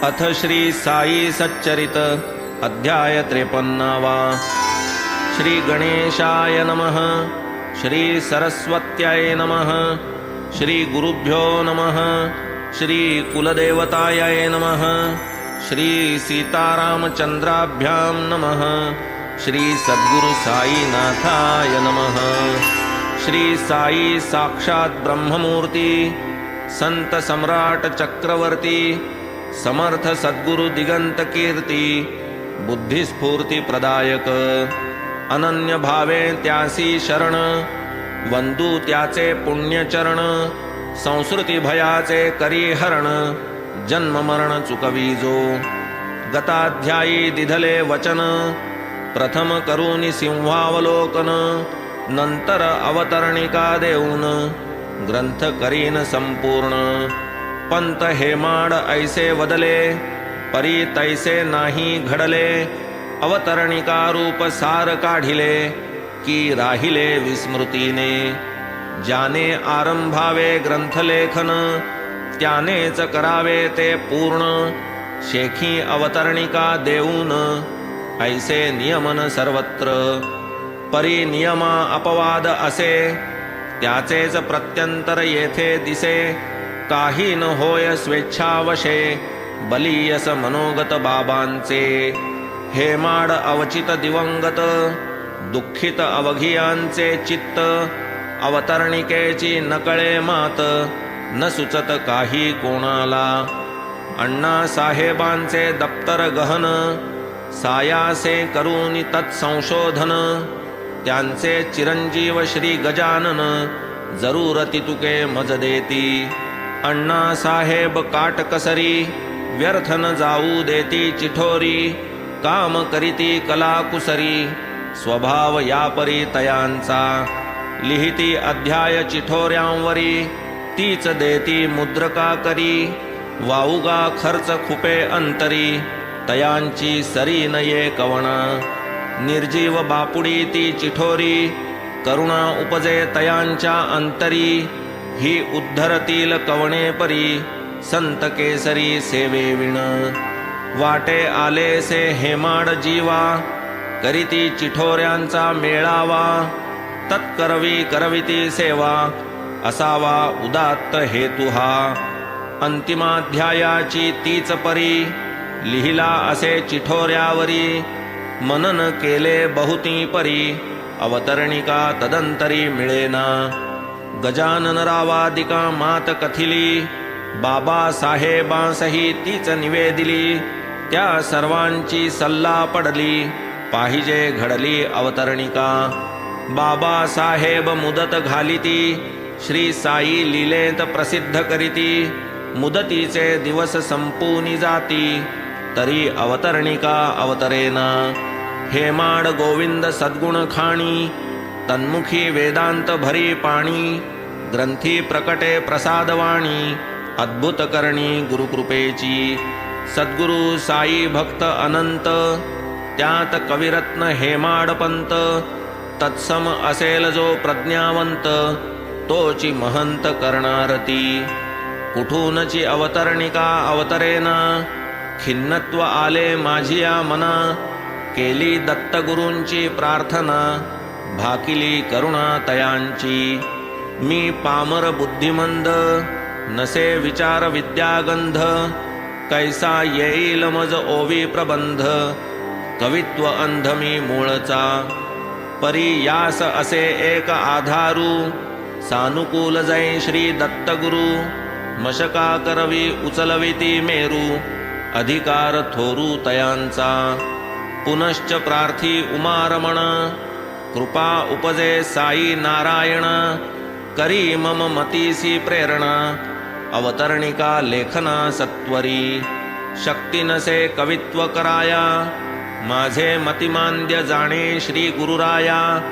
अथ श्री साई सच्चरित अध्याय 53। श्री गणेशाय नमः। श्री सरस्वत्याय नमः। श्री गुरुभ्यो नमः। श्री कुलदेवताय नमः। श्री सीतारामचंद्राभ्यां नमः। श्री सद्गुरु साईनाथाय नमः। श्री साई साक्षात् ब्रह्ममूर्ति, संत सम्राट चक्रवर्ती, समर्थ सद्गुरु दिगंत कीर्ती, बुद्धिस्फूर्ती प्रदायक, अनन्य भावे त्यासी शरण, वंदू त्याचे पुण्यचरण, संस्कृती भयाचे करी हरण, जन्म मरण चुकवीजो, गताध्यायी दिधले वचन, प्रथम करूनी सिंहावलोकन, नंतर अवतरणिका देऊन ग्रंथ करीन संपूर्ण। पंत हेमाड ऐसे वदले, परी तैसे नाही घडले, अवतरणिका रूप सार काढिले, की राहिले विस्मृतीने। ज्याने आरंभावे ग्रंथलेखन, त्यानेच करावे ते पूर्ण, शेखी अवतरणिका देऊन ऐसे नियमन सर्वत्र। परी नियमा अपवाद असे, त्याचेच प्रत्यंतर येथे दिसे, काही न होय स्वेच्छावशे, बलीयस मनोगत बाबांचे। हेमाड अवचित दिवंगत, दुःखित अवघियांचे चित्त, अवतरणिकेची नकळे मात, न सुचत काही कोणाला। अण्णा साहेबांचे दप्तर गहन, सायासे करूनी तत्संशोधन, त्यांचे चिरंजीव श्री गजानन, जरूरती तुके मज देती। अण्णा साहेब काटकसरी, व्यर्थ न जाऊ देती चिठोरी, काम करीती कलाकुसरी, स्वभाव यापरी तयांचा। लिहिती अध्याय चिठोऱ्यांवरी, तीच देती मुद्रका करी, वाऊगा खर्च खुपे अंतरी, तयांची सरी नये कवणा। निर्जीव बापुडी ती चिठोरी, करुणा उपजे तयांच्या अंतरी, ही उद्धरतील कवणे परी, संत केसरी सेवे विण। वाटे आलेसे हेमाड जीवा, करीती चिठोऱ्यांचा मेळावा, तत्करवी करविती सेवा, असावा उदात्त हेतु हा। अंतिमाध्यायाची तीच परी, लिहिला असे चिठोऱ्यावरी, मनन केले बहुती परी, अवतरणिका तदंतरी मिळेना। गजानन रावादिका मात कथिली, बाबा साहेबांसही तीच निवेदिली, त्या सर्वांची सल्ला पडली, पाहिजे घडली अवतरणिका। बाबा साहेब मुदत घालिती, श्री साई लीलेत प्रसिद्ध करीती, मुदतीचे दिवस संपूनी जाती, तरी अवतरणिका अवतरेना। हेमाड गोविंद सद्गुण खाणी, तन्मुखी वेदांत भरी पाणी, ग्रंथी प्रकटे प्रसादवाणी, अद्भुत करणी गुरुकृपेची। सद्गुरु साई भक्त अनंत, त्यात कविरत्न हेमाडपंत, तत्सम असेल जो प्रज्ञावंत, तोची महंत करणारती। कुठूनची अवतरणिका अवतरेना, खिन्नत्व आले माझिया मना, केली दत्तगुरूंची प्रार्थना, भाकिली करुणा तयांची। मी पामर बुद्धिमंद, नसे विचार विद्यागंध, कैसा येईल मज ओवी प्रबंध, कवित्व अंध मी मूळचा। परी यास असे एक आधारू, सानुकूल जै श्री दत्तगुरु, मशका करवी उचलविती मेरू, अधिकार थोरू तयांचा। पुनश्च प्रार्थी उमारमण, कृपा उपजे साई नारायण, करी मम मतीसी प्रेरणा, अवतरणिका लेखना सत्वरी। शक्ती नसे कवित्व कराया, माझे मतिमांद्य जाणे श्री गुरुराया,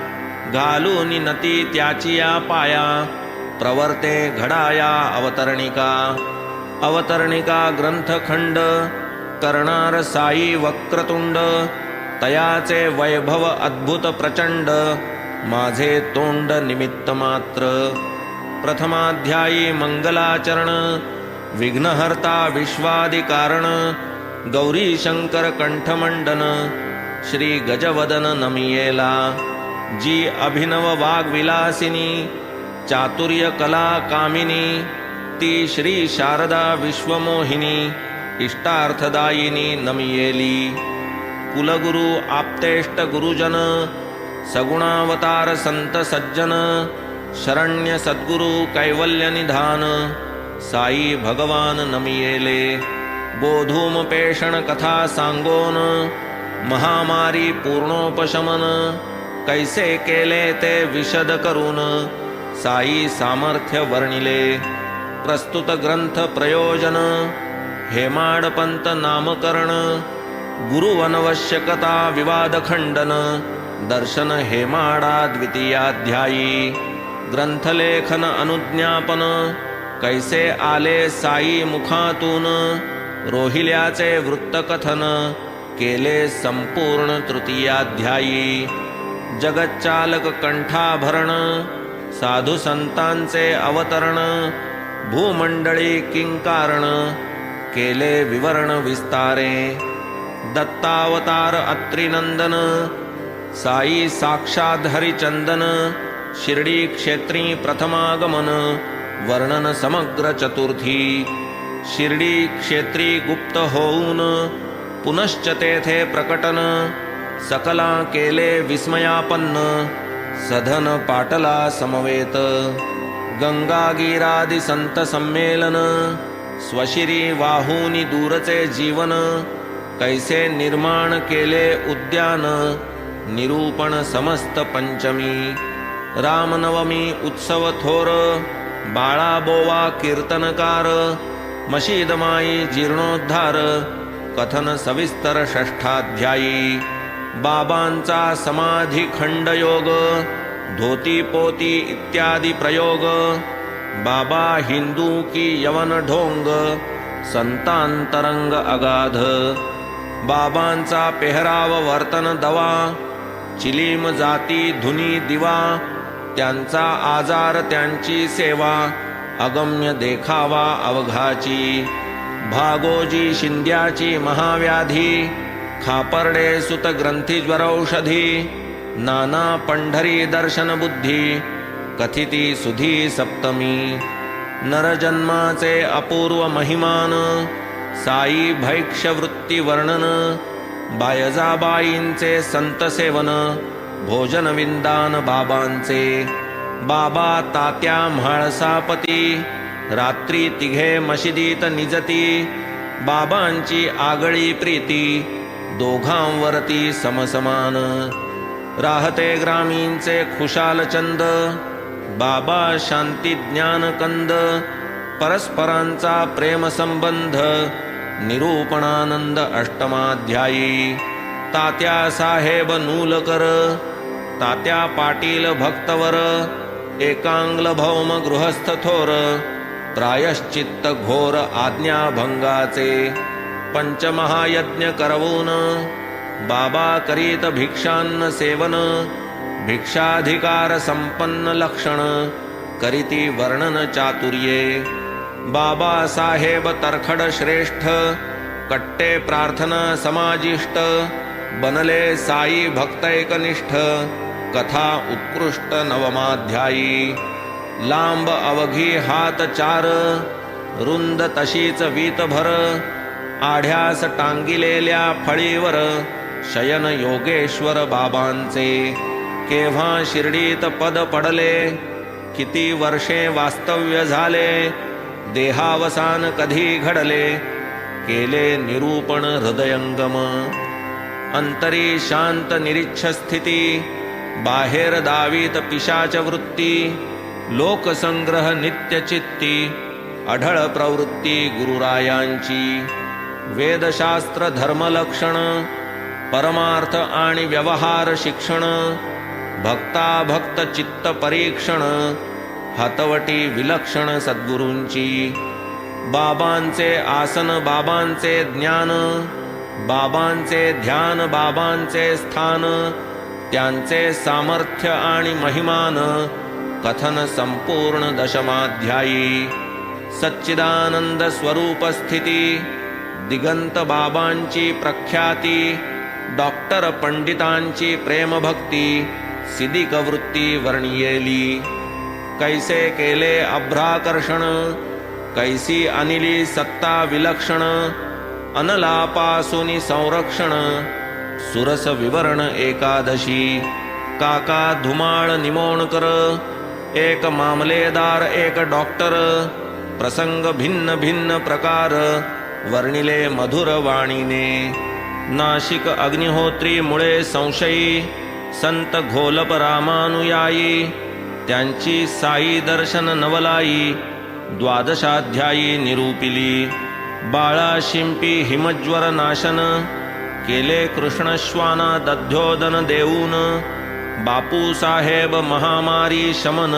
घालूनी नती त्याचिया पाया, प्रवर्ते घडाया अवतरणिका। अवतरणिका ग्रंथखंड, करणार साई वक्रतुंड, तयाचे वैभव अद्भुत प्रचंड, माझे तोंड निमित्त मात्र। प्रथमाध्यायी मंगलाचरण, विघ्नहर्ता विश्वादिकारण गौरी शंकर कंठमंडन श्री गजवदन नमियेला जी अभिनव वाग्विलासिनी चातुर्य कला कामिनी ती श्री शारदा विश्वमोहिनी इष्टार्थदायिनी नमियेली कुलगुरु आप्तेष्ट गुरुजन सगुणावतार संत सज्जन शरण्य सद्गुरु कैवल्य निधान साई भगवान नमियेले गोधूम पेषण कथा सांगोन महामारी पूर्णोपशमन कैसे केले ते विशद करून साई सामर्थ्य वर्णिले प्रस्तुत ग्रंथ प्रयोजन हेमाडपंत नामकरण गुरुवनवश्यकता विवाद खंडन दर्शन हेमाडा द्वितीयाध्यायी ग्रंथलेखन अनुज्ञापन कैसे आले साई मुखातून रोहिल्याचे वृत्तकथन केले संपूर्ण तृतीयाध्यायी जगच्चालक कंठाभरण साधू संतांचे अवतरण भूमंडळी किंकारण केले विवरण विस्तारे दत्तावतार अत्रिनंदन साई साक्षात हरिचंदन शिर्डी क्षेत्री प्रथमागमन वर्णन समग्र चतुर्थी शिर्डी क्षेत्री गुप्त होऊन पुनश्च तेथे प्रकटन सकला केले विस्मयापन्न सधन पाटला समवेत गंगागीरादि संत संमेलन स्वशिरी वाहुनी दूरचे जीवन कैसे निर्माण केले उद्यान निरूपण समस्त पंचमी रामनवमी उत्सव थोर बाळाबोवा कीर्तनकार मशीदमाई जीर्णोद्धार कथन सविस्तर षष्ठाध्यायी बाबांचा समाधी खंडयोग धोती पोती इत्यादी प्रयोग बाबा हिंदू की यवन ढोंग संतांतरंग अगाध बाबांचा पेहराव वर्तन दवा चिलीम जाती धुनी दिवा त्यांचा आजार त्यांची सेवा अगम्य देखावा अवघाची भागोजी शिंद्याची महाव्याधी खापर्डे सुत ग्रंथी ज्वरौषधी नाना पंढरी दर्शन बुद्धी कथिती सुधी सप्तमी नरजन्माचे अपूर्व महिमान साई भैक्ष वृत्ती वर्णन बायजाबाईंचे संत सेवन भोजन विंदान बाबांचे बाबा तात्या म्हाळसापती रात्री तिघे मशिदीत निजती बाबांची आगळी प्रीती दोघांवरती समसमान राहते ग्रामीणचे खुशाल चंद बाबा शांती ज्ञान कंद परस्परांचा प्रेम संबंध निरूपणानंद अष्टमाध्यायी तात्या साहेब नूलकर तात्या पाटील भक्तवर एकांग्ल भौम गृहस्थ थोर प्रायश्चित्त घोर आज्ञाभंगाचे पंचमहायज्ञ करवून बाबा करीत भिक्षान्न सेवन भिक्षाधिकार संपन्न लक्षण करीती वर्णन चातुर्ये बाबा साहेब तरखड श्रेष्ठ कट्टे प्रार्थना समाजिष्ट बनले साई भक्तैकनिष्ठ कथा उत्कृष्ट नवमाध्यायी लांब अवघी हात चार रुंद तशीच वीतभर आढ्यास टांगिलेल्या फळीवर शयन योगेश्वर बाबांचे केव्हा शिर्डीत पद पडले किती वर्षे वास्तव्य झाले देहावसान कधी घडले केले निरूपण हृदयंगम अंतरी शांत निरीच्छ स्थिती बाहेर दावीत पिशाच वृत्ती लोकसंग्रह नित्यचित्ती अढळ प्रवृत्ती गुरुरायांची वेदशास्त्र धर्मलक्षण परमार्थ आणि व्यवहार शिक्षण भक्ता भक्त चित्त परीक्षण हतवटी विलक्षण सद्गुरूंची बाबांचे आसन बाबांचे ज्ञान बाबांचे ध्यान बाबांचे स्थान त्यांचे सामर्थ्य आणि महिमान कथन संपूर्ण दशमाध्यायी सच्चिदानंद स्वरूप स्थिती, दिगंत बाबांची प्रख्याती, डॉक्टर पंडितांची प्रेमभक्ती, सिदिक वृत्ती वर्णियेली. कैसे केले अभ्राकर्षण, कैसी अनिली सत्ता विलक्षण, अनलापासूनी संरक्षण, सुरस विवरण एकादशी. काका धुमाळ निमोणकर, एक मामलेदार एक डॉक्टर, प्रसंग भिन्न भिन्न प्रकार, वर्णिले मधुर वाणीने. नाशिक अग्निहोत्री मुळे संशयी, संत घोलप रामानुयायी, त्यांची साई दर्शन नवलाई, द्वादशाध्यायी निरूपिली. बाळा शिंपी हिमज्वर नाशन, केले कृष्णश्वाना दध्योदन देऊन, बापू साहेब महामारी शमन,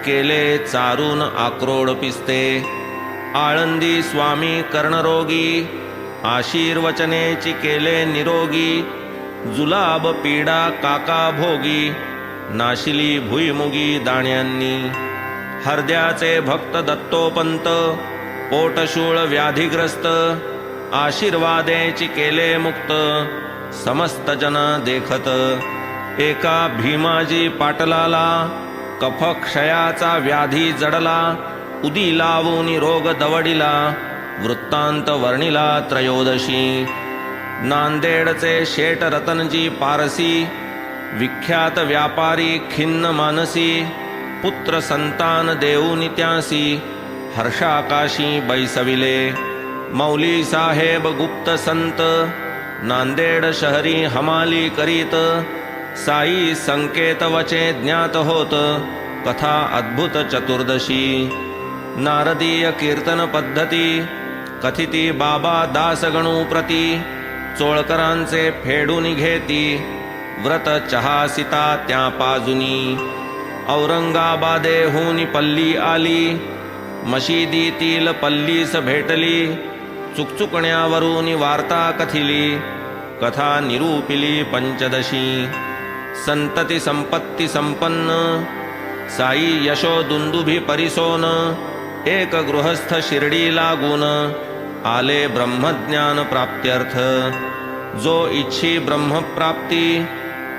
केले चारून आक्रोड पिस्ते. आळंदी स्वामी कर्णरोगी, आशीर्वचनेची केले निरोगी, जुलाब पीडा काका भोगी, नाशिली भुईमुगी दाण्यांनी. हरद्याचे भक्त दत्तोपंत, पोटशूळ व्याधिग्रस्त, आशीर्वादेची केले मुक्त, समस्त जन देखत. एका भीमाजी पाटलाला, कफ क्षयाचा व्याधी जडला, उदी लावून रोग दवडिला, वृत्तांत वर्णिला त्रयोदशी. नांदेडचे शेठ रतनजी पारसी, विख्यात व्यापारी खिन्न मानसी, पुत्र संतान देऊनी त्यासी, हर्षाकाशी बैसविले. मौली साहेब गुप्त संत, नांदेड शहरी हमाली करीत, साई संकेत वचे ज्ञात होत, कथा अद्भुत चतुर्दशी. नारदीय कीर्तन पद्धती, कथिती बाबा दासगणू प्रती, चोळकरांचे फेडून घेती, व्रत चहा सीता त्या पाजुनी. औरंगाबादेहून पल्ली आली, मशिदीतील पल्लीस भेटली, चुकचुकण्यावरून वार्ता कथिली, कथा निरूपिली पंचदशी. संतती संपत्ती संपन्न, साई यशो दुंदुभी परिसोन, एक गृहस्थ शिर्डी लागून, आले ब्रह्मज्ञान प्राप्त्यर्थ. जो इच्छी ब्रह्मप्राप्ती,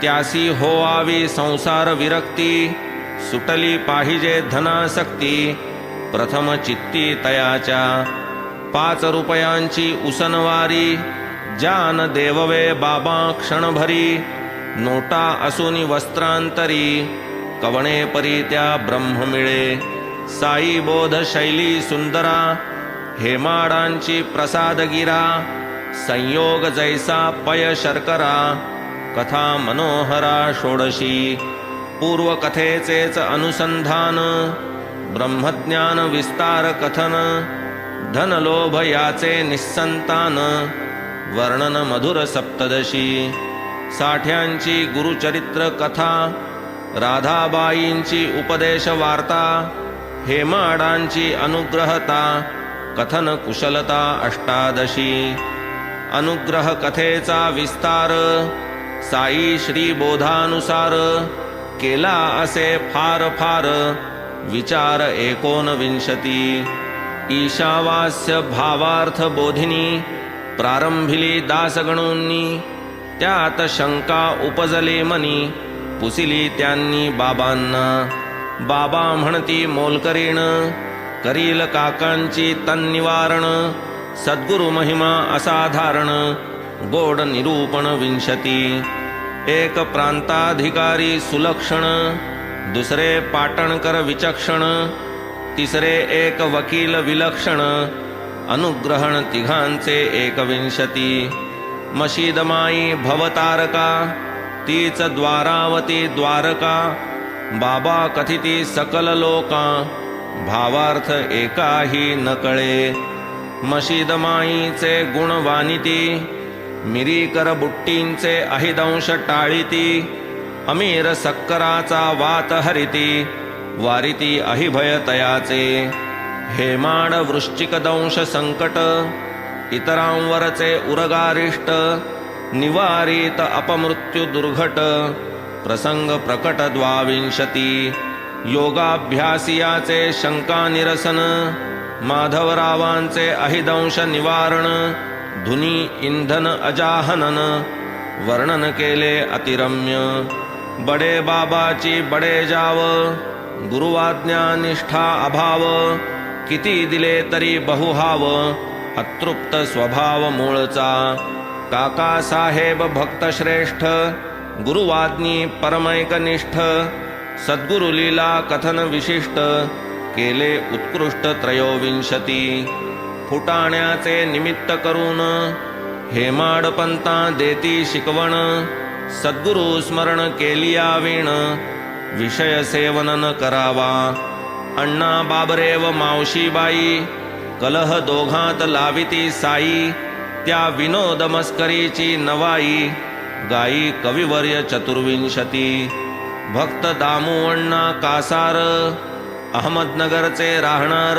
त्यासी होआवी संसार विरक्ती, सुटली पाहिजे धनासक्ती, प्रथम चित्ती तयाच्या. 5 रुपयांची उसनवारी, जान देववे बाबा क्षणभरी, नोटा असुनी वस्त्रांतरी, कवणे परी त्या ब्रह्म मिळे. साई बोध शैली सुंदरा, हेमाडांची प्रसादगिरा, संयोग जैसा पय शर्करा, कथा मनोहरा षोडशी. पूर्वकथेचेच अनुसंधान, ब्रह्मज्ञान विस्तार कथन, धनलोभ याचे निस्संतान, वर्णन मधुर सप्तदशी. साठ्यांची गुरुचरित्र कथा, राधाबाईंची उपदेश वार्ता, हेमाडांची अनुग्रहता, कथन कुशलता अष्टादशी. अनुग्रह कथेचा विस्तार, साई श्री बोधानुसार, केला असे फार फार, विचार 29. ईशावास्य भावार्थ बोधिनी, प्रारंभिली दासगणूंनी, त्यात शंका उपजले मनी, पुसिली त्यांनी बाबांना. बाबा म्हणती मोलकरीण, करील काकांची तन्निवारण, सद्गुरु महिमा असाधारण, गोड निरूपण 20. एक प्रांताधिकारी सुलक्षण, दुसरे पाटणकर विचक्षण, तिसरे एक वकील विलक्षण, अनुग्रहण तिघांचे 21. मशीदमाई भवतारका, तीच द्वारावती द्वारका, बाबा कथिती सकल लोका, भावार्थ एकाही न कळे. मशीदमाईचे गुण वानिती, मिरीकर बुट्टींचे अहिदंश टाळीती, अमीर सक्कराचा वात हरिती, वारिती अहिभय तयाचे. हेमाड वृश्चिक दंश संकट, इतरांवरचे उरगारिष्ट, निवारित अपमृत्यू दुर्घट, प्रसंग प्रकट 22. योगाभ्यासियाचे शंका निरसन, माधवरावांचे अहिदंश निवारण धुनी इंधन अजाहनन वर्णन केले अतिरम्य बडे बाबाची बडे जाव गुरुवाज्ञा निष्ठा अभाव किती दिले तरी बहुहाव अतृप्त स्वभाव मूळचा काका साहेब भक्त श्रेष्ठ गुरुवाज्ञी परमैकनिष्ठ सद्गुरु लीला कथन विशिष्ट केले उत्कृष्ट त्रयोविंशती फुटाण्याचे निमित्त करून हेमाडपंता देती शिकवण सद्गुरु स्मरण केलिया वीण विषय सेवन न करावा अण्णा बाबरेव मावशीबाई कलह दोघात लाविती साई त्या विनोद मस्करीची नवाई गाई कविवर्य चतुर्विंशती भक्त दामू अण्णा कासार अहमदनगरचे राहणार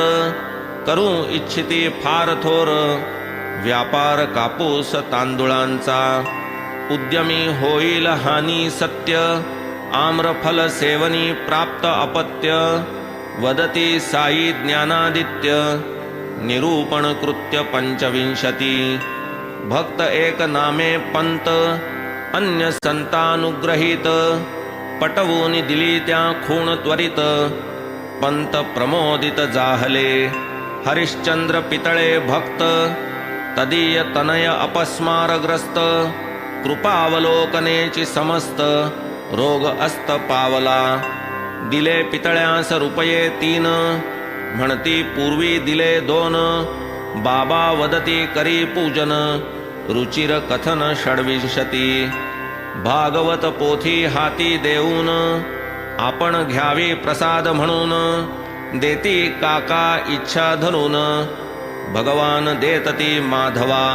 करू इच्छिती फार थोर व्यापार कापूस तांदुळांचा उद्यमी होईल हानी सत्य आम्रफल सेवनी प्राप्त अपत्य वदती साई ज्ञानादित्य निरूपण कृत्य पंचविंशती भक्त एक नामे पंत अन्य संतानुग्रहित पटवून दिली त्या खूण त्वरित पंत प्रमोदित जाहले हरिश्चंद्र पितळे भक्त तदीय तनय अपस्मारग्रस्त कृपावलोकनेची समस्त रोग अस्त पावला दिले पितळ्यास रुपये 3 म्हणती पूर्वी दिले 2 बाबा वदती करी पूजन रुचिर कथन षड्विंशती भागवत पोथी हाती देऊन आपण घ्यावी प्रसाद म्हणून देती काका इच्छा धरून भगवान देतती माधवा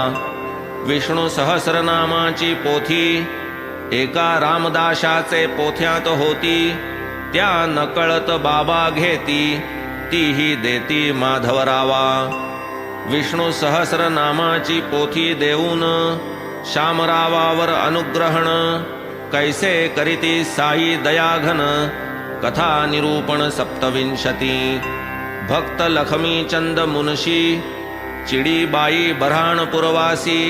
विष्णू सहस्रनामाची पोथी एका रामदासाचे पोथ्यात होती त्या नकळत बाबा घेती तीही देती माधवरावा विष्णू सहस्रनामाची पोथी देऊन शामरावावर अनुग्रहण कैसे करीती साई दयाघन कथा निरूपण सप्तविंशती भक्त लक्ष्मीचंद मुनशी चिडीबाई बऱ्हाणपुरवासी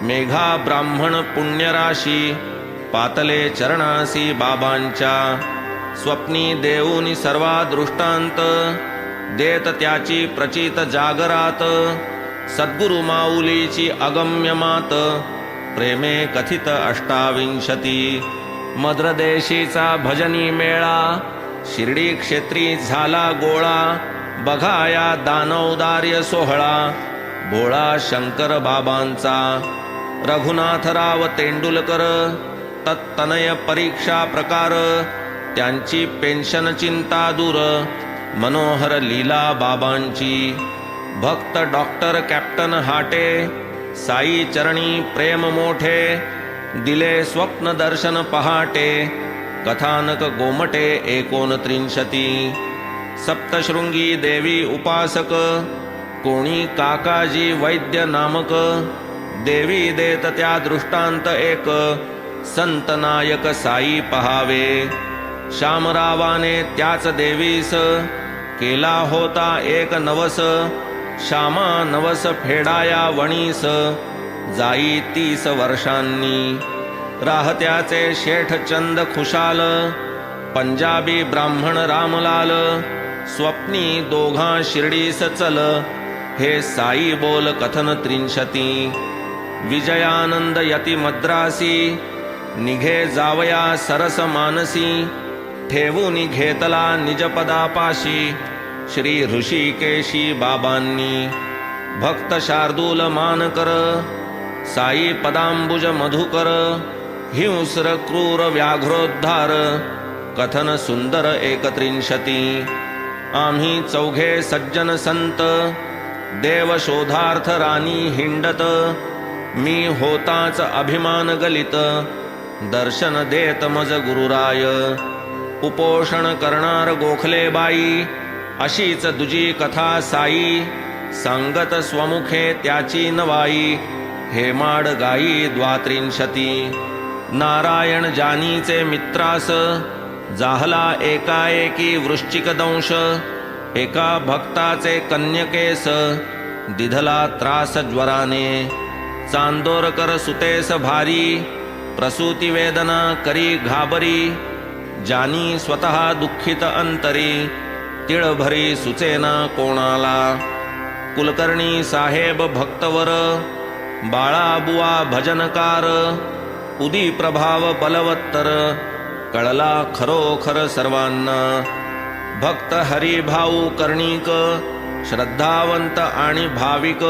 मेघा ब्राह्मण पुण्यराशी पातले चरणासी बाबांच्या स्वप्नी देऊनी सर्वा दृष्टांत देत त्याची प्रचित जागरात सद्गुरु माऊलीची अगम्य मात प्रेमे कथित अष्टाविंशती मद्रदेशीचा भजनी मेळा शिर्डी क्षेत्री झाला गोळा बघाया दानवदार्य सोहळा भोळा शंकर बाबांचा रघुनाथराव तेंडुलकर तत्तनय परीक्षा प्रकार त्यांची पेन्शन चिंता दूर मनोहर लीला बाबांची भक्त डॉक्टर कॅप्टन हाटे साई चरणी प्रेम मोठे दिले स्वप्न दर्शन पहाटे कथानक गोमटे 29 सप्तशृंगी देवी उपासक कोणी काकाजी वैद्य नामक देवी देत त्या दृष्टांत एक संत नायक साई पहावे शामरावाने त्याच देवीस केला होता एक नवस श्यामा नवस फेडाया वणीस जाई 30 वर्षांनी राहत्याचे शेठ चंद खुशाल पंजाबी ब्राह्मण रामलाल स्वप्नी दोघा शिर्डीस चल हे साई बोल कथन 63 विजयानंद यती मद्रासी निघे जावया सरस मानसी ठेवून घेतला निजपदापाशी श्री ऋषिकेशी बाबांनी भक्त शार्दूल मानकर साई पदांबुज मधुकर हिंस्र क्रूर व्याघ्रोद्धार कथन सुंदर 31 आम्ही चौघे सज्जन संत देव शोधार्थ राणी हिंडत मी होताच अभिमान गलित दर्शन देत मज गुरुराय उपोषण करणार गोखले बाई अशीच दुजी कथा साई सांगत स्वमुखे त्याची नवाई हेमाड गाई 32 नारायण जानीचे मित्रास जाहला एकाएकी वृश्चिक दंश एका भक्ताचे कन्यकेस दिधला त्रास ज्वराने, चांदोरकर सुतेस भारी प्रसूती वेदना करी घाबरी, जानी स्वतः दुःखित अंतरी तिळभरी सुचेना कोणाला. कुलकर्णी साहेब भक्तवर बाळाबुवा भजनकार, उदी प्रभाव बलवत्तर कळला खरोखर सर्वांना. भक्त हरिभाऊ कर्णिक श्रद्धावंत आणि भाविक,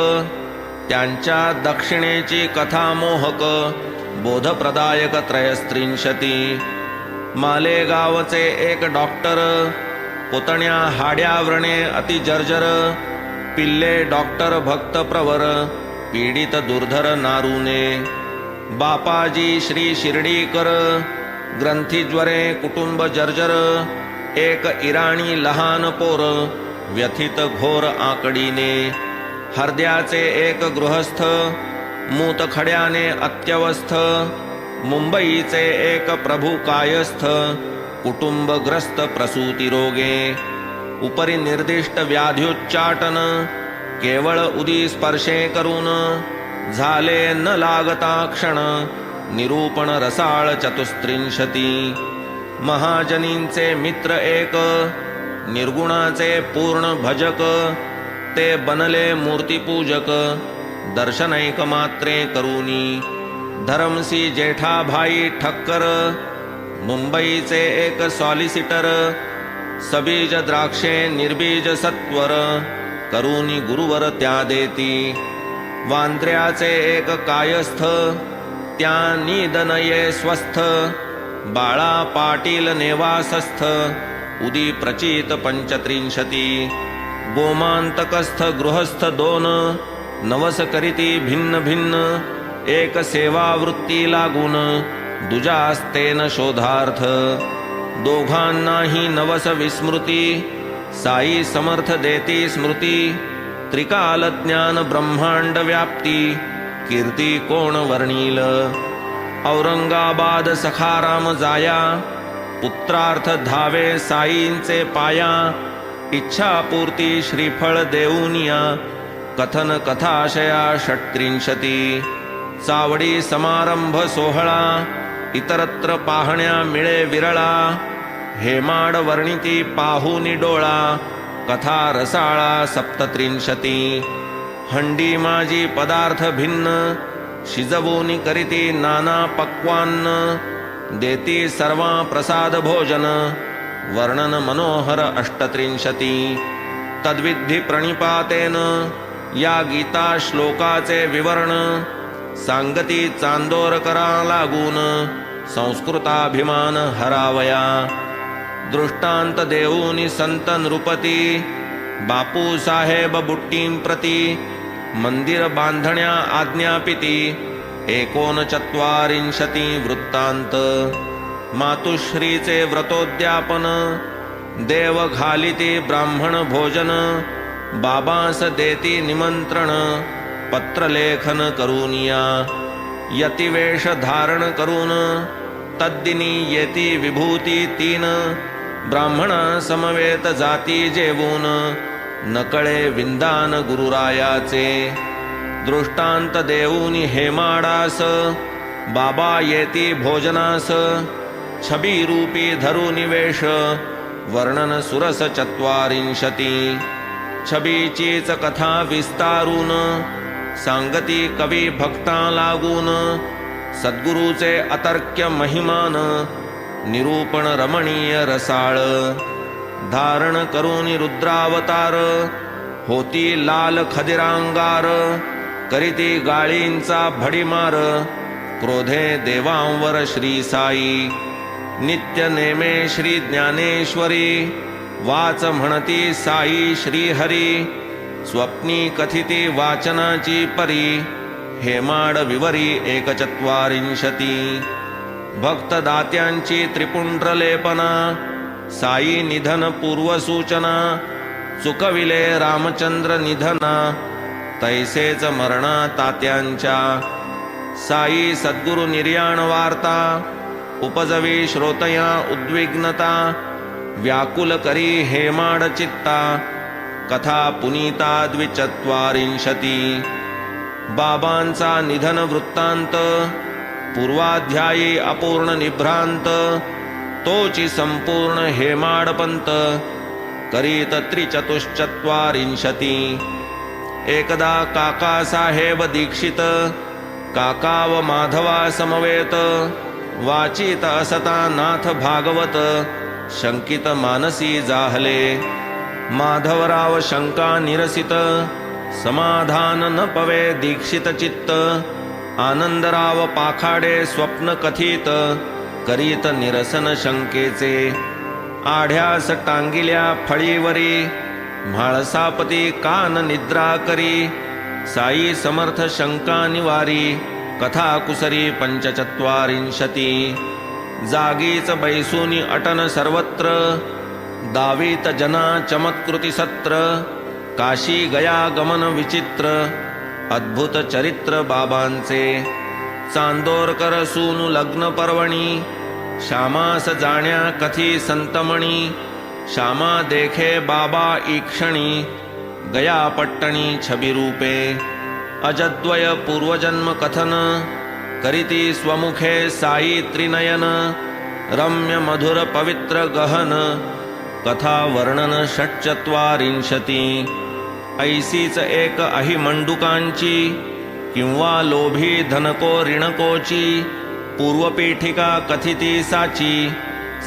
त्यांच्या दक्षिणेची कथा मोहक बोधप्रदायक त्रयस्त्रिंशती. मालेगावचे एक डॉक्टर पुतण्या हाड्या व्रणे अति जर्जर, पिल्ले डॉक्टर भक्त प्रवर पीडित दुर्धर नारूने. बापाजी श्री शिर्डीकर ग्रंथीज्वरे कुटुंब जर्जर, एक इराणी लहान पोर व्यथित घोर आकडीने. हरद्याचे एक गृहस्थ मूतखड्याने अत्यवस्थ, मुंबईचे एक प्रभू कायस्थ कुटुंबग्रस्त प्रसूती रोगे. उपरी निर्दिष्ट व्याध्युच्चाटन केवळ उदी स्पर्शे करून, झाले न लागता क्षण निरूपण रसाळ चतुस्त्रिंशती. महाजनींचे मित्र एक निर्गुणाचे पूर्ण भजक, ते बनले मूर्तिपूजक दर्शनैक मात्रे करूनी. धरमसी जेठाभाई ठक्कर मुंबईचे एक सॉलिसिटर, सबीज द्राक्षे निर्बीज सत्वर करूनी गुरुवर त्या देती. वांद्र्याचे एक कायस्थ त्या निदनये स्वस्थ, बाळा पाटील नेवासस्थ उदी प्रचित पंचत्रिंशती. गोमांतकस्थ गृहस्थ दोन नवस करीती भिन्न भिन्न, एक सेवावृत्ती लागून दुजास्तेन शोधार्थ. दोघांनाही नवस विस्मृती साई समर्थ देती स्मृती. त्रिकाल ज्ञान ब्रह्मांड व्याप्ती कीर्ती कोण वर्णील. औरंगाबाद सखाराम जाया पुत्रार्थ धावे साईंचे पाया. इच्छापूर्ती श्रीफळ देऊनिया कथन कथाशया षट्त्रिंशती. चावडी समारंभ सोहळा इतरत्र पाहण्या मिळे विरळा. हेमाड वर्णिती पाहुनी डोळा कथा रसाळा सप्तत्रिंशती. हंडी माझी पदार्थ भिन्न शिजवूनी करीती नाना पक्वान्न. देती सर्वा प्रसाद भोजन वर्णन मनोहर अष्टत्रिंशती. तद्विधी प्रणिपातेन या गीता श्लोकाचे विवरण, सांगती चांदोरकरा लागून संस्कृताभिमान हरावया. दृष्टांत देऊनी संत नृपती बापू साहेब बुट्टीं प्रती. मंदिर बांधण्या आज्ञापिती 39 वृत्तांत. मातुश्रीचे व्रतोद्यापन देव घालिती ब्राह्मण भोजन. बाबांस देती निमंत्रण पत्रलेखन करूनिया. यतिवेश धारण करून तद्दिनी येती विभूती 3. ब्राह्मणा समवेत जाती जेवून नकळे विंदान गुरुरायाचे. दृष्टांत देऊनी हेमाडास बाबा येती भोजनास. छबी रूपी धरुनी वेश वर्णन सुरस 44. छबीचीच कथा विस्तारून सांगती कवी भक्ता लागून. सद्गुरूचे अतर्क्य महिमान निरूपण रमणीय रसाळ. धारण करून रुद्रावतार होती लाल खदिरांगार. करीती गाळींचा भडीमार क्रोधे देवांवर श्री साई. नित्य नेमे श्री ज्ञानेश्वरी वाच म्हणती साई श्रीहरी. स्वप्नी कथिती वाचनाची परी हेमाड विवरी 41. भक्तदात्यांची त्रिपुंड्रलेपना साई निधन पूर्वसूचना. चुकविले रामचंद्र निधना तैसेच मरणा तात्यांच्या. साई सद्गुरु निर्याण वार्ता उपजवी श्रोतया उद्विग्नता. व्याकुल करी हेमाड चित्ता कथा पुनीता द्विचत्वारिंशती बाबांचा निधन वृत्तांत पूर्वाध्यायी अपूर्ण निभ्रांत तोची संपूर्ण हेमाडपंत करीत त्रिचतुश्चत्वारिंशती एकदा काकासाहेब दीक्षित काका व माधवा समवेत वाचित असता नाथ भागवत शंकित मानसी जाहले माधवराव शंका निरसित समाधान न पवे दीक्षित चित्त आनंदराव पाखाडे स्वप्न कथित करीत निरसन शंकेचे आढ्यास टांगिल्या फळीवरी म्हाळसापती कान निद्रा करी साई समर्थ शंका निवारी कथा कुसरी पंचचत्वारिंशती जागीच बैसूनी अटन सर्वत्र दावीत जना चमत्कृती सत्र काशी गया गमन विचित्र अद्भुत चरित्र बाबांचे चांदोरकर सूनु लग्न पर्वणी श्यामास जाण्या कथी संतमणी श्यामा देखे बाबा ईक्षणी गया पट्टणी छबी रूपे अजद्वय पूर्वजन्म कथन करीती स्वमुखे साई त्रिनयन रम्य मधुर पवित्र गहन कथा वर्णन षट्चत्वारिंशती ऐसीच एक अहि मंडुकांची किंवा लोभी धनको ऋणकोची पूर्वपीठिका कथिती साची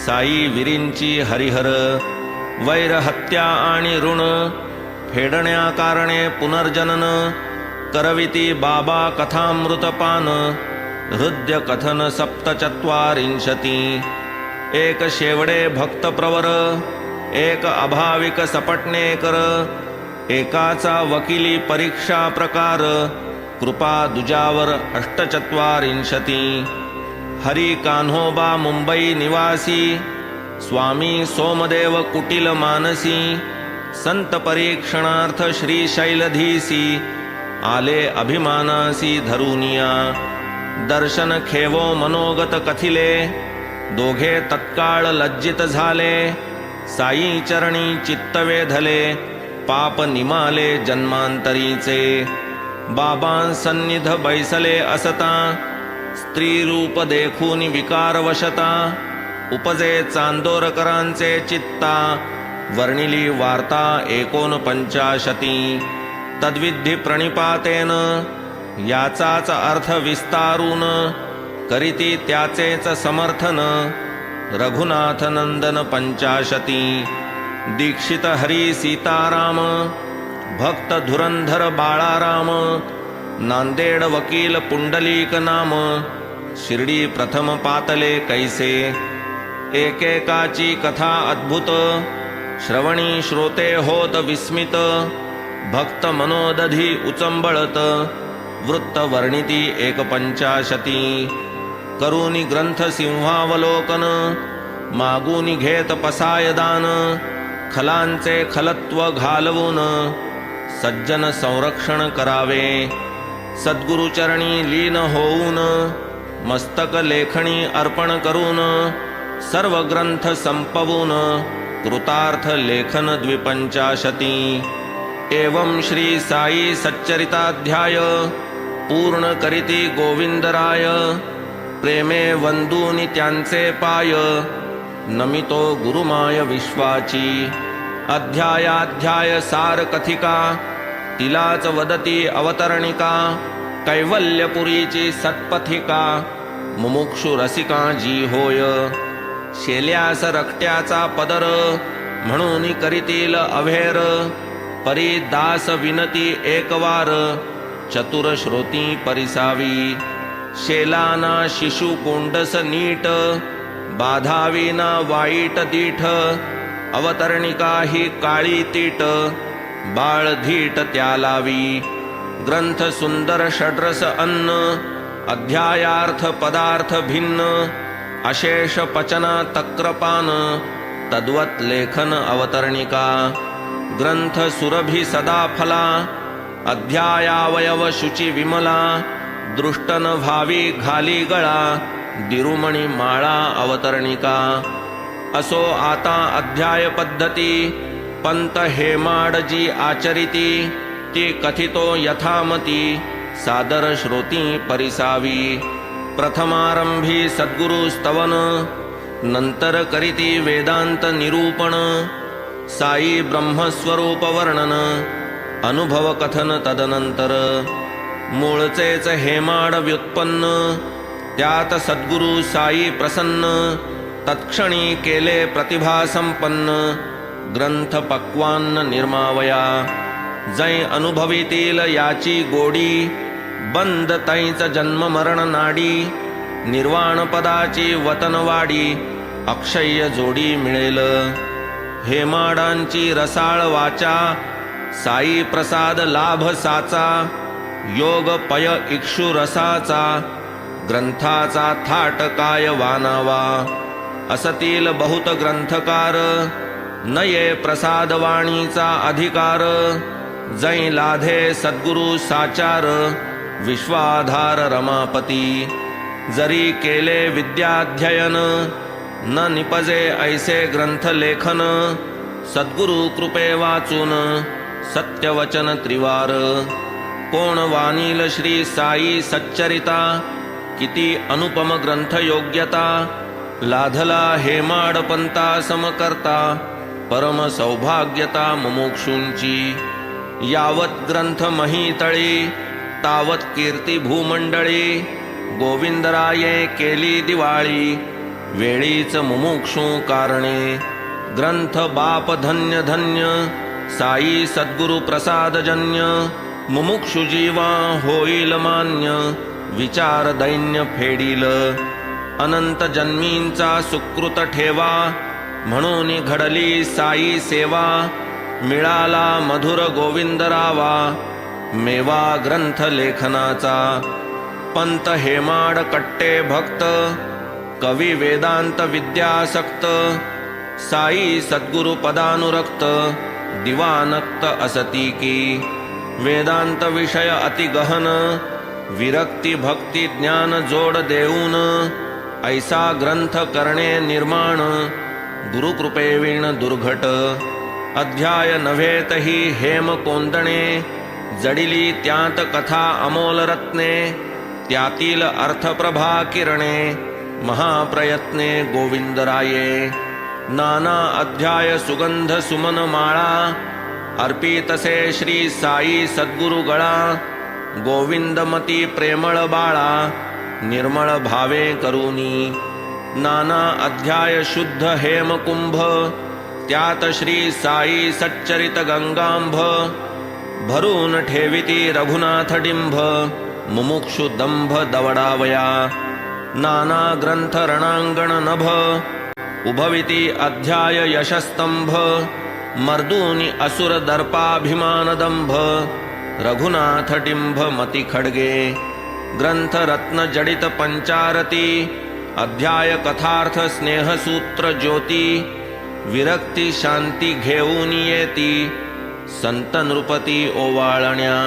साई विरींची हरिहर वैर हत्या आणि ऋण फेडण्या कारणे पुनर्जनन करविती बाबा कथामृतपान हृदय कथन सप्तचत्वारिंशती एक शेवडे भक्त प्रवर एक अभाविक सपटणेकर एकाचा वकिली परीक्षा प्रकार कृपा दुजावर अष्टचत्वारिंशती हरी कान्होबा मुंबई निवासी स्वामी सोमदेव कुटील मानसी संत परीक्षणार्थ श्रीशैलधीसी आले अभिमानासी धरुनिया दर्शन खेवो मनोगत कथिले दोघे तत्काळ लज्जित झाले साई चरणी चित्त वेधले पाप निमाले जन्मांतरीचे बाबां सन्निध बैसले असता स्त्री रूप देखून विकार वशता उपजे चांदोरकरांचे चित्ता वर्णिली वार्ता 49 तद्विधी प्रणिपातेन याचाच अर्थ विस्तारून करीती त्याचेच समर्थन रघुनाथ नंदन 85 दीक्षित हरी सीताराम भक्त धुरंधर बाळाराम नांदेड वकील पुंडलिक नाम शिर्डी प्रथम पातले कैसे एकेकाची कथा अद्भुत श्रवणी श्रोते होत विस्मित भक्त मनोदधी उचंबळत वृत्त वर्णिती 185 करूनी ग्रंथ सिंहावलोकन मागूनी घेत पसायदान खलांचे खलत्व घालवून सज्जन संरक्षण करावे सद्गुरुचरणी लीन होऊन मस्तक लेखणी अर्पण करून सर्व ग्रंथ संपवून कृतार्थ लेखन 285 एवं श्री साई सच्चरिताध्याय पूर्ण करीती गोविंदराय प्रेमे वंदूनी त्यांचे पाय नमितो गुरुमाय विश्वाची अध्यायाध्याय सार कथिका तिलाच वदती अवतरणिका कैवल्यपुरीची सत्पथिका मुमुक्षु रसिका जी होय शेल्यास रक्त्याचा पदर म्हणून करीतील अभेर परी दास विनती एकवार चतुर श्रोती परिसावी शेलाना शिशु कोंडस नीट बाधाविना वाईट दीठ अवतरणिका ही काळी तीट बाळ धीट त्या लावी ग्रंथ सुंदर षड्रस अन्न अध्यायार्थ पदार्थ भिन्न अशेष पचना तक्रपान तद्वत लेखन अवतरणिका ग्रंथ सुरभि सदा फला अध्यायावयव शुची विमला दृष्टन भावी घाली गळा दिरुमणी माळा अवतरणिका असो आता अध्याय पद्धती पंत हेमाडजी आचरिती ती कथितो यथामती सादर श्रोती परिसावी प्रथमारंभी सद्गुरु स्तवन नंतर करीती वेदांत निरूपण साई ब्रह्मस्वरूप वर्णन अनुभव कथन तदनंतर मूळचेच हेमाड व्युत्पन्न त्यात सद्गुरु साई प्रसन्न तत्क्षणी केले प्रतिभा संपन्न ग्रंथ पक्वान्न निर्मावया जै अनुभवितील याची गोडी बंद तैच जन्म मरण नाडी निर्वाण पदाची वतनवाडी अक्षय्य जोडी मिळेल हेमाडांची रसाळ वाचा साई प्रसाद लाभ साचा योग पय इक्षु रसाचा ग्रंथाचा थाट काय वानावा असतील बहुत ग्रंथकार नये प्रसाद वाणीचा अधिकार जै लाधे सद्गुरु साचार विश्वाधार रमापती जरी केले विद्याध्ययन न निपजे ऐसे ग्रंथ लेखन सद्गुरु कृपे वाचून सत्यवचन त्रिवार कोण वानील श्री साई सच्चरिता किती अनुपम ग्रंथ योग्यता लाधला हेमाड पंता समकर्ता परम सौभाग्यता मुमुक्षूंची यावत ग्रंथ महीतळी तावत कीर्ती भूमंडळी गोविंदराये केली दिवाळी वेळीच मुमुक्षू कारणे ग्रंथ बाप धन्य धन्य साई सद्गुरु प्रसादजन्य मुमुक्षु जीवा होईल मान्य विचार दैन्य फेडील अनंत जन्मींचा सुकृत ठेवा म्हणून घडली साई सेवा मिळाला मधुर गोविंदरावा मेवा ग्रंथ लेखनाचा पंत हेमाड कट्टे भक्त कवी वेदांत विद्यासक्त साई सद्गुरु पदानुरक्त दिवानक्त असती की वेदांत विषय अति गहन विरक्ती भक्ती ज्ञान जोड देऊन ऐसा ग्रंथ करणे निर्माण गुरुकृपेविण दुर्घट अध्याय नव्हेतही हेम कोंदणे जडिली त्यात कथा अमोल रत्ने त्यातील अर्थप्रभा किरणे महाप्रयत्ने गोविंदराये नाना अध्याय सुगंध सुमन माळा अर्पितसे श्री साई सद्गुरु गळा गोविंदमती प्रेमळ बाळा निर्मळ भावे करुनी नाना अध्याय शुद्ध हेम कुंभ त्यात श्री साई सच्चरित गंगांभ भरून ठेविती रघुनाथ डिंभ मुमुक्षु दंभ दवडावया नाना ग्रंथ रणांगण नभ उभविती अध्याय यशस्तंभ मर्दूनी असुर दर्पाभिमान दंभ रघुनाथ डिंभ मती खडगे ग्रंथ रत्न जडित पंचारती अध्याय कथार्थ स्नेहसूत्र ज्योती विरक्ती शांती घेऊन येती संत नृपती ओवाळण्या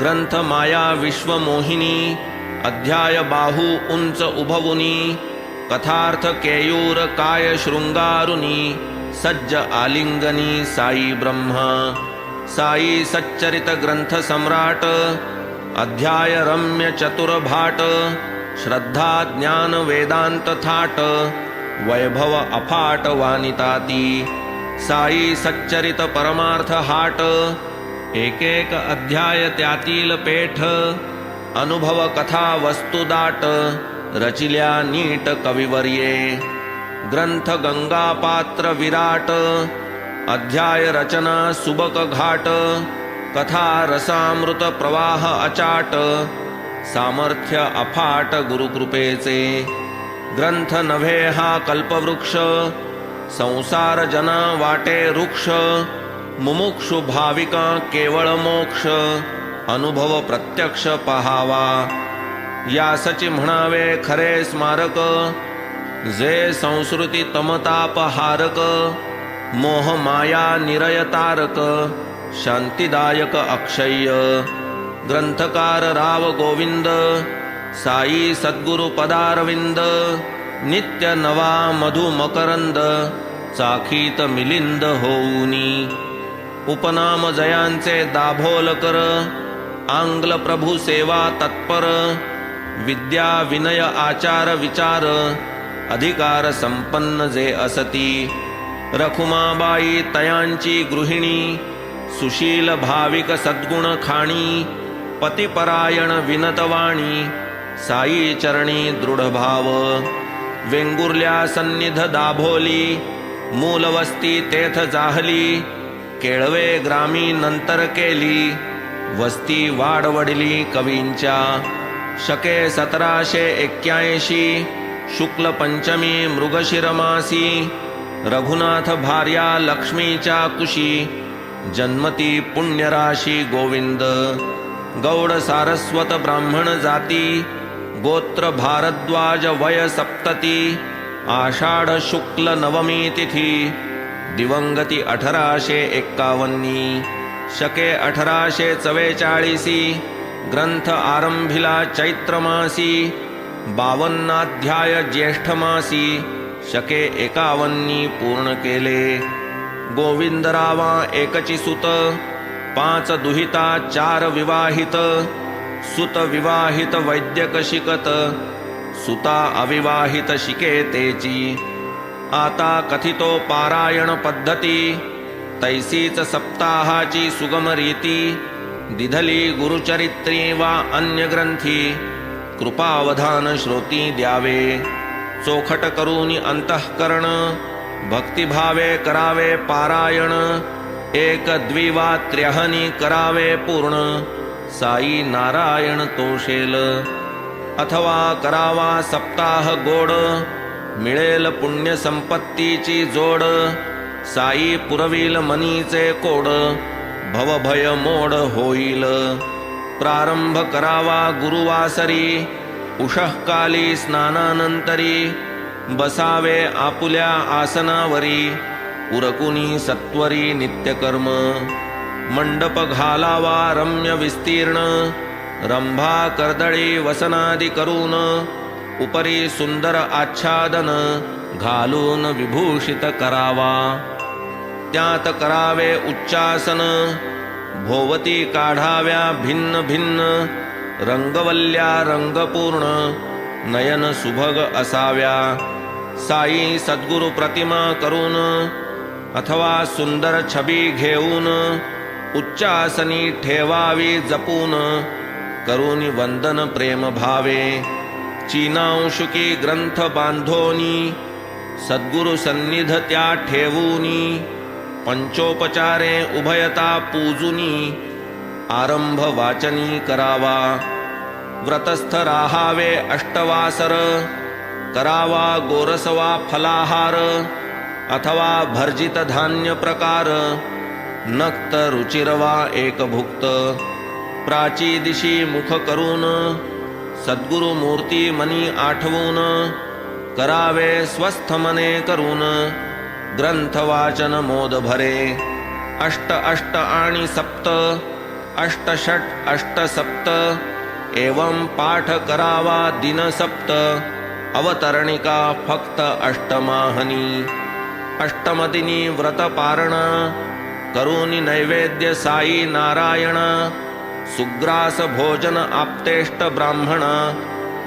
ग्रंथ माया विश्वमोहिनी अध्याय बाहू उंच उभवुनी कथार्थ केयूर काय शृंगारुनी सज्ज आलिंगनी साई ब्रह्मा साई सच्चरित ग्रंथ सम्राट अध्याय रम्य चतुर भाट श्रद्धा ज्ञान वेदांत थाट वैभव अफाट वानिताती साई सच्चरित परमार्थ हाट एक एक अध्याय त्यातील पेठ अनुभव कथा वस्तुदाट रचिल्या नीट कविवर्ये ग्रंथ गंगा पात्र विराट अध्याय रचना सुबक घाट कथा रसामृत प्रवाह अचाट सामर्थ्य अफाट गुरुकृपेचे ग्रंथ नव्हे हा कल्पवृक्ष संसार जना वाटे वृक्ष मुमुक्षु भाविका केवळ मोक्ष अनुभव प्रत्यक्ष पहावा यासची म्हणावे खरे स्मारक जे संस्कृती तमताप हारक मोह माया निरय तारक शांतिदायक अक्षय्य ग्रंथकार राव गोविंद साई सद्गुरु पदारविंद नित्य नवा मधु मकरंद चाखीत मिलिंद होऊनी उपनाम जयांचे दाभोल कर आंग्ल प्रभु सेवा तत्पर विद्या विनय आचार विचार अधिकार संपन्न जे असती रखुमाबाई तयांची गृहिणी सुशील भाविक सद्गुण खाणी पतिपरायण विनतवाणी साई चरणी दृढ भाव वेंगुर्ल्या सन्निध दाभोली मूलवस्ती तेथ जाहली केळवे ग्रामी नंतर केली वस्ती वाढवडली कवींच्या शके 1781 शुक्ल पंचमी मृगशिरमासी रघुनाथ भार्या लक्ष्मीच्या कुशी जन्मती पुण्यराशी गोविंद गौड सारस्वत ब्राह्मण जाती गोत्र भारद्वाज वय सप्तती आषाढ शुक्ल नवमी तिथी दिवंगती 1851 शके 1844 ग्रंथ आरंभिला चैत्रमासी 52 अध्याय ज्येष्ठमासी शके 51 पूर्ण केले गोविंदरावा एकची सुत 5 दुहिता 4 विवाहित सुत विवाहित वैद्यक शिकत सुता अविवाहित शिकेतेची आता कथितो पारायण पद्धती तैसीच सप्ताहाची सुगम रीती दिधली गुरुचरित्री वा अन्य ग्रंथी कृपावधान श्रोती द्यावे चोखट करून अंतःकरण भक्तिभावे करावे पारायण एक द्विवा त्र्यहनी करावे पूर्ण साई नारायण तोषेल अथवा करावा सप्ताह गोड मिळेल पुण्य संपत्तीची जोड साई पुरविल मनीचे कोड भवभय मोड होईल प्रारंभ करावा गुरुवासरी उषःकाली स्नानानंतरी बसावे आपुल्या आसनावरी उरकुनी सत्वरी नित्यकर्म मंडप घालावा रम्य विस्तीर्ण रंभा कर्दळी वसनादि करून उपरी सुंदर आच्छादन घालून विभूषित करावा त्यात करावे उच्चासन भोवती काढाव्या भिन्न भिन्न रंगवल्ल्या रंगपूर्ण नयन सुभग असाव्या साई सद्गुरु प्रतिमा करून अथवा सुंदर छबी घेऊन उच्चासनी ठेवावी जपून करून वंदन प्रेम भावे चीनांशुकी ग्रंथ बांधोनी सद्गुरु सन्निध त्या ठेवूनी पंचोपचारे उभयता पूजुनी आरंभ वाचनी करावा व्रतस्थ राहावे अष्टवासर करावा गोरसवा फलाहार अथवा भर्जित धान्य प्रकार नक्त रुचिरवा एक भुक्त प्राची दिशी मुख करून सद्गुरु मूर्ती मनी आठवून करावे स्वस्थ मने करून ग्रंथ वाचन मोद भरे अष्ट अष्ट आणि सप्त अष्ट षट अष्ट सप्त एवं पाठ करावा दिन सप्त अवतरणिका फक्त अष्टमाहनी अष्टमदिनी व्रत पारण करूनी नैवेद्य साई नारायण सुग्रास भोजन आप्तेष्ट ब्राह्मण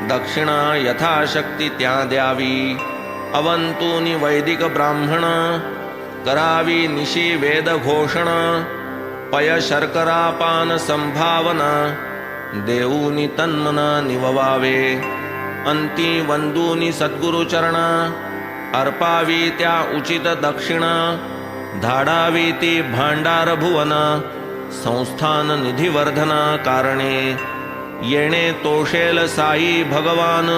दक्षिणा यथाशक्ती त्या द्यावी अवंतूनी वैदिक ब्राह्मण करावी निशी वेद घोषण पय शर्करा पान संभावना देऊनी तन्मना निववावे अंती वंदूनी सद्गुरु चरण अर्पावी त्या उचित दक्षिणा धाडावी ती भांडार भुवन संस्थान निधिवर्धना कारणे येणे तोषेल साई भगवान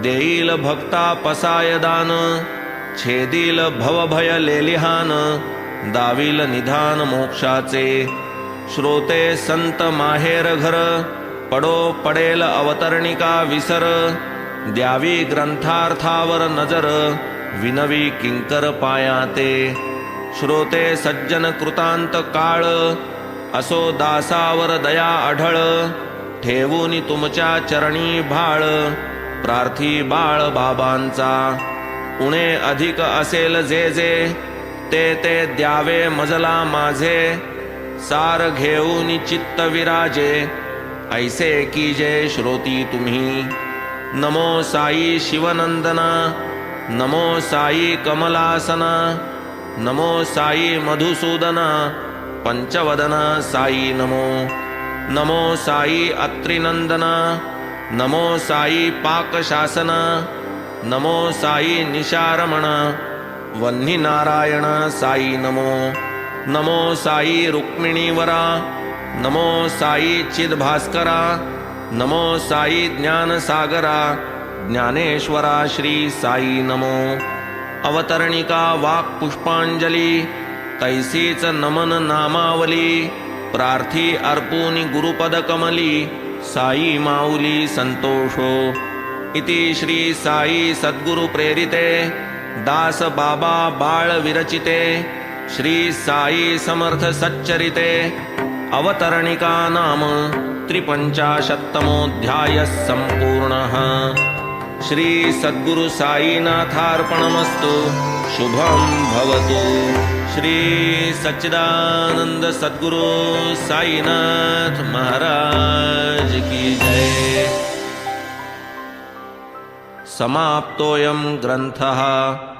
देईल भक्ता पसाय दान छेदील भवभय लेलिहान दाविल निधान मोक्षाचे श्रोते संत माहेर घर पडो पडेल अवतरणिका विसर द्यावी ग्रंथार्थावर नजर विनवी किंकर पायाते श्रोते सज्जन कृतांत काळ असो दासावर दया आढळ ठेवूनी तुमच्या चरणी भाळ प्रार्थी बाळ बाबांचा. उणे अधिक असेल जे जे ते ते द्यावे मजला माझे. सार घेऊन चित्त विराजे ऐसे की जे श्रोती तुम्ही. नमो साई शिवनंदना, नमो साई कमलासना, नमो साई मधुसूदना, पंचवदना साई नमो. नमो साई अत्रिनंदना, नमो साई पाकशासना, नमो साई निशारमण, वन्नी नारायण साई नमो. नमो साई रुक्मिणीवरा, नमो साई चिद्भास्करा, नमो साई ज्ञानसागरा, ज्ञानेश्वरा श्री साई नमो. अवतरणिका वाक् पुष्पांजली, तैसीच नमन नामावली. प्रार्थी अर्पुनी गुरुपद कमली, साई माऊली संतोषो. इति श्री साई सद्गुरु प्रेरिते दास बाबा बाळ विरचिते श्री साई समर्थ सच्चरिते अवतरणिका नाम 53तमोऽध्यायः सम्पूर्णः. श्री सद्गुरु साईनाथार्पणमस्तु. शुभं भवतु. श्री सच्चिदानंद सद्गुरु साईनाथ महाराज की जय. समाप्तोऽयं ग्रन्थः.